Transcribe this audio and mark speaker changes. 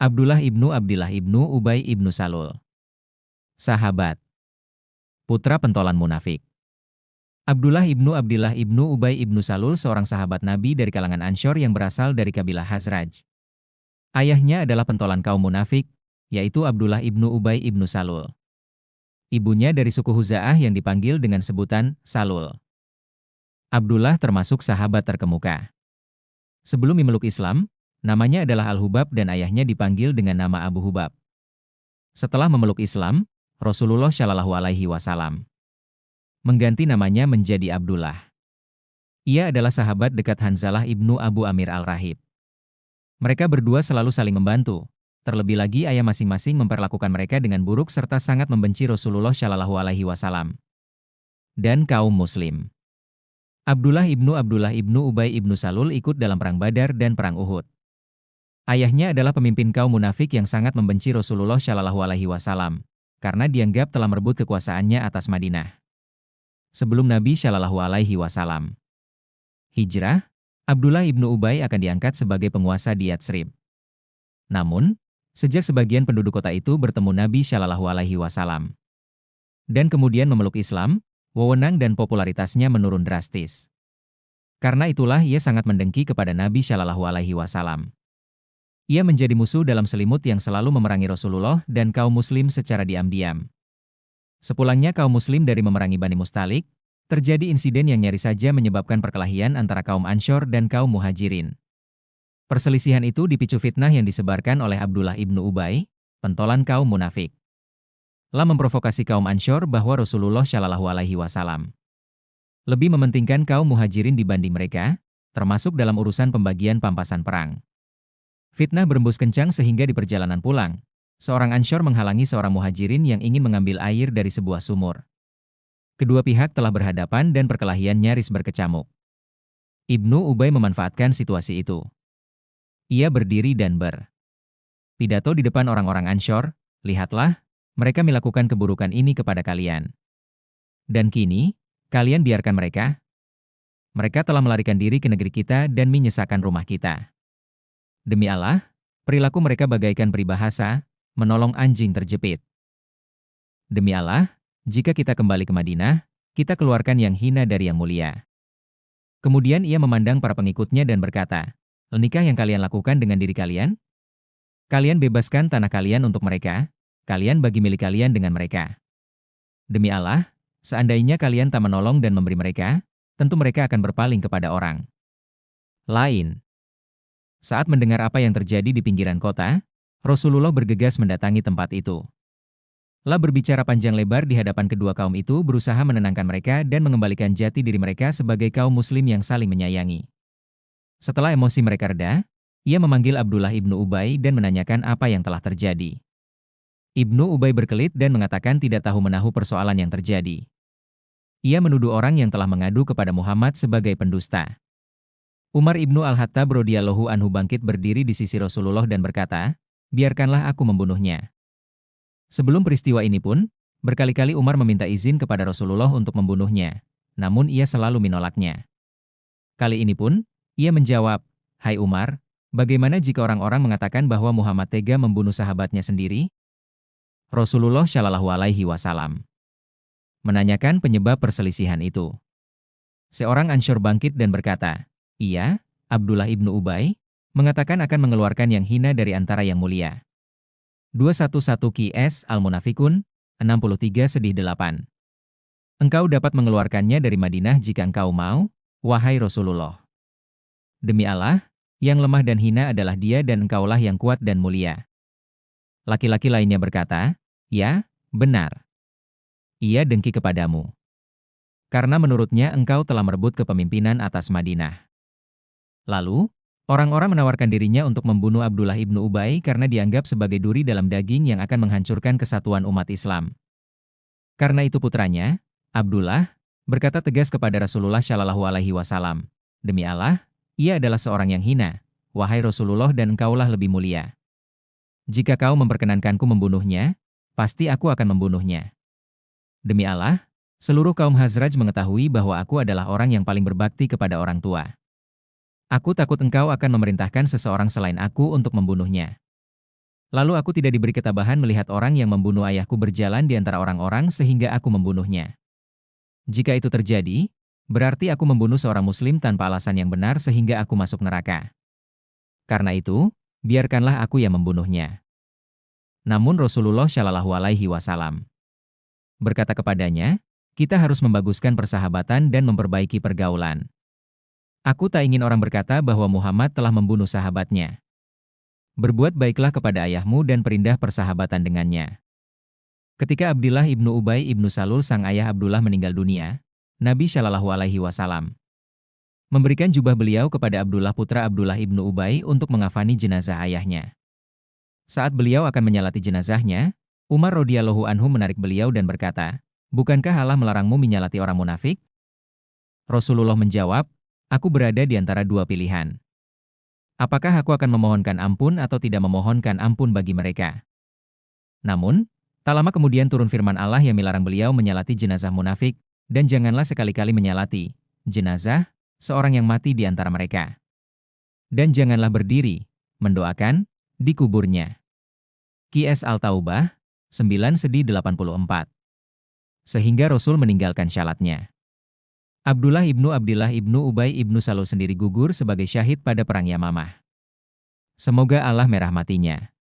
Speaker 1: Abdullah ibnu Ubay ibnu Salul. Sahabat. Putra pentolan munafik. Abdullah ibnu Ubay ibnu Salul seorang sahabat Nabi dari kalangan Ansyar yang berasal dari kabilah Khazraj. Ayahnya adalah pentolan kaum munafik, yaitu Abdullah ibnu Ubay ibnu Salul. Ibunya dari suku Huza'ah yang dipanggil dengan sebutan Salul. Abdullah termasuk sahabat terkemuka. Sebelum memeluk Islam, namanya adalah Al-Hubab dan ayahnya dipanggil dengan nama Abu Hubab. Setelah memeluk Islam, Rasulullah Shallallahu Alaihi Wasallam mengganti namanya menjadi Abdullah. Ia adalah sahabat dekat Hanzalah ibnu Abu Amir al-Rahib. Mereka berdua selalu saling membantu. Terlebih lagi ayah masing-masing memperlakukan mereka dengan buruk serta sangat membenci Rasulullah Shallallahu Alaihi Wasallam dan kaum Muslim. Abdullah ibnu Ubay ibnu Salul ikut dalam perang Badar dan perang Uhud. Ayahnya adalah pemimpin kaum munafik yang sangat membenci Rasulullah Shallallahu Alaihi Wasallam karena dianggap telah merebut kekuasaannya atas Madinah. Sebelum Nabi Shallallahu Alaihi Wasallam hijrah, Abdullah ibnu Ubay akan diangkat sebagai penguasa di Yatsrib. Namun, sejak sebagian penduduk kota itu bertemu Nabi Shallallahu Alaihi Wasallam dan kemudian memeluk Islam, wewenang dan popularitasnya menurun drastis. Karena itulah ia sangat mendengki kepada Nabi Shallallahu Alaihi Wasallam. Ia menjadi musuh dalam selimut yang selalu memerangi Rasulullah dan kaum muslim secara diam-diam. Sepulangnya kaum muslim dari memerangi Bani Mustalik, terjadi insiden yang nyaris saja menyebabkan perkelahian antara kaum Ansyar dan kaum Muhajirin. Perselisihan itu dipicu fitnah yang disebarkan oleh Abdullah ibnu Ubay, pentolan kaum munafik. Lah memprovokasi kaum Ansyar bahwa Rasulullah Shallallahu Alaihi Wasallam lebih mementingkan kaum Muhajirin dibanding mereka, termasuk dalam urusan pembagian pampasan perang. Fitnah berembus kencang sehingga di perjalanan pulang, seorang Ansyar menghalangi seorang Muhajirin yang ingin mengambil air dari sebuah sumur. Kedua pihak telah berhadapan dan perkelahian nyaris berkecamuk. Ibnu Ubay memanfaatkan situasi itu. Ia berdiri dan berpidato di depan orang-orang Ansyar, "Lihatlah, mereka melakukan keburukan ini kepada kalian. Dan kini, kalian biarkan mereka? Mereka telah melarikan diri ke negeri kita dan menyesakan rumah kita. Demi Allah, perilaku mereka bagaikan peribahasa, menolong anjing terjepit. Demi Allah, jika kita kembali ke Madinah, kita keluarkan yang hina dari yang mulia." Kemudian ia memandang para pengikutnya dan berkata, "Nikah yang kalian lakukan dengan diri kalian? Kalian bebaskan tanah kalian untuk mereka, kalian bagi milik kalian dengan mereka. Demi Allah, seandainya kalian tak menolong dan memberi mereka, tentu mereka akan berpaling kepada orang lain." Saat mendengar apa yang terjadi di pinggiran kota, Rasulullah bergegas mendatangi tempat itu. Lah berbicara panjang lebar di hadapan kedua kaum itu berusaha menenangkan mereka dan mengembalikan jati diri mereka sebagai kaum muslim yang saling menyayangi. Setelah emosi mereka reda, ia memanggil Abdullah ibnu Ubay dan menanyakan apa yang telah terjadi. Ibnu Ubay berkelit dan mengatakan tidak tahu menahu persoalan yang terjadi. Ia menuduh orang yang telah mengadu kepada Muhammad sebagai pendusta. Umar ibnu Al-Khattab radhiyallahu anhu bangkit berdiri di sisi Rasulullah dan berkata, "Biarkanlah aku membunuhnya." Sebelum peristiwa ini pun, berkali-kali Umar meminta izin kepada Rasulullah untuk membunuhnya, namun ia selalu menolaknya. Kali ini pun, ia menjawab, "Hai Umar, bagaimana jika orang-orang mengatakan bahwa Muhammad tega membunuh sahabatnya sendiri?" Rasulullah Shallallahu Alaihi Wasallam menanyakan penyebab perselisihan itu. Seorang Ansyar bangkit dan berkata, "Iya, Abdullah ibnu Ubay, mengatakan akan mengeluarkan yang hina dari antara yang mulia." 211 QS Al-Munafikun, 63-8. Engkau dapat mengeluarkannya dari Madinah jika engkau mau, wahai Rasulullah. Demi Allah, yang lemah dan hina adalah dia dan engkaulah yang kuat dan mulia. Laki-laki lainnya berkata, "Ya, benar. Ia dengki kepadamu. Karena menurutnya engkau telah merebut kepemimpinan atas Madinah." Lalu, orang-orang menawarkan dirinya untuk membunuh Abdullah ibnu Ubay karena dianggap sebagai duri dalam daging yang akan menghancurkan kesatuan umat Islam. Karena itu putranya, Abdullah, berkata tegas kepada Rasulullah Shallallahu Alaihi Wasallam, "Demi Allah, ia adalah seorang yang hina, wahai Rasulullah dan engkaulah lebih mulia. Jika kau memperkenankanku membunuhnya, pasti aku akan membunuhnya. Demi Allah, seluruh kaum Khazraj mengetahui bahwa aku adalah orang yang paling berbakti kepada orang tua. Aku takut engkau akan memerintahkan seseorang selain aku untuk membunuhnya." Lalu aku tidak diberi ketabahan melihat orang yang membunuh ayahku berjalan di antara orang-orang sehingga aku membunuhnya. Jika itu terjadi, berarti aku membunuh seorang muslim tanpa alasan yang benar sehingga aku masuk neraka. Karena itu, biarkanlah aku yang membunuhnya. Namun Rasulullah Shallallahu Alaihi Wasallam berkata kepadanya, kita harus membaguskan persahabatan dan memperbaiki pergaulan. Aku tak ingin orang berkata bahwa Muhammad telah membunuh sahabatnya. Berbuat baiklah kepada ayahmu dan perindah persahabatan dengannya. Ketika Abdullah ibnu Ubay ibnu Salul sang ayah Abdullah meninggal dunia, Nabi Shallallahu Alaihi Wasallam memberikan jubah beliau kepada Abdullah putra Abdullah ibnu Ubay untuk mengafani jenazah ayahnya. Saat beliau akan menyalati jenazahnya, Umar radhiyallahu anhu menarik beliau dan berkata, bukankah Allah melarangmu menyalati orang munafik? Rasulullah menjawab, aku berada di antara dua pilihan. Apakah aku akan memohonkan ampun atau tidak memohonkan ampun bagi mereka? Namun, tak lama kemudian turun firman Allah yang melarang beliau menyalati jenazah munafik, dan janganlah sekali-kali menyalati jenazah seorang yang mati di antara mereka. Dan janganlah berdiri, mendoakan, di kuburnya. Qs Al-Taubah, 9-84. Sehingga Rasul meninggalkan syalatnya. Abdullah ibnu Ubay ibnu Salul sendiri gugur sebagai syahid pada perang Yamamah. Semoga Allah merahmatinya.